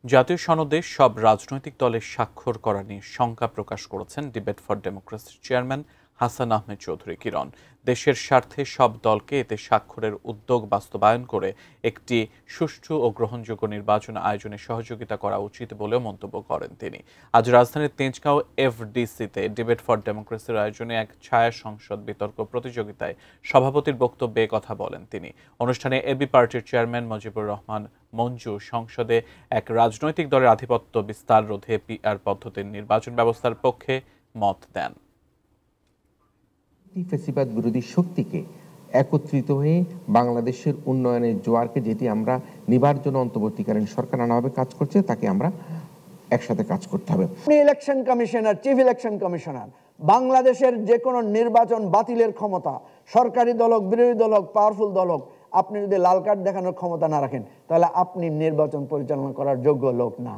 জাতীয় সনদে সব রাজনৈতিক দলের স্বাক্ষর করা নিয়ে শঙ্কা প্রকাশ করেছেন ডিবেট ফর ডেমোক্রেসির চেয়ারম্যান হাসান আহমেদ চৌধুরী কিরণ। দেশের স্বার্থে সব দলকে এতে স্বাক্ষরের উদ্যোগ বাস্তবায়ন করে একটি সুষ্ঠু ও গ্রহণযোগ্য নির্বাচন আয়োজনে সহযোগিতা করা উচিত বলেও মন্তব্য করেন তিনি। আজ রাজধানীর তেজগাঁও এফডিসিতে ডিবেট ফর ডেমোক্রেসির আয়োজনে এক ছায়া সংসদ বিতর্ক প্রতিযোগিতায় সভাপতির বক্তব্যে কথা বলেন তিনি। অনুষ্ঠানে এবি পার্টির চেয়ারম্যান মুজিবুর রহমান মঞ্জু সংসদে এক রাজনৈতিক দলের আধিপত্য বিস্তার রোধে পিআর পদ্ধতির নির্বাচন ব্যবস্থার পক্ষে মত দেন। ফ্যাসিবাদ বিরোধী শক্তিকে একত্রিত হয়ে বাংলাদেশের উন্নয়নের জোয়ারকে যেটি আমরা নিবার জন্য অন্তর্বর্তীকালীন সরকার নানাভাবে কাজ করছে, তাকে আমরা একসাথে কাজ করতে হবে। Election commissioner, chief election commissioner, বাংলাদেশের যে কোনো নির্বাচন বাতিলের ক্ষমতা সরকারি দল হোক, বিরোধী দল হোক, পাওয়ারফুল দল হোক, আপনি যদি লাল কার্ড দেখানোর ক্ষমতা না রাখেন তাহলে আপনি নির্বাচন পরিচালনা করার যোগ্য লোক না।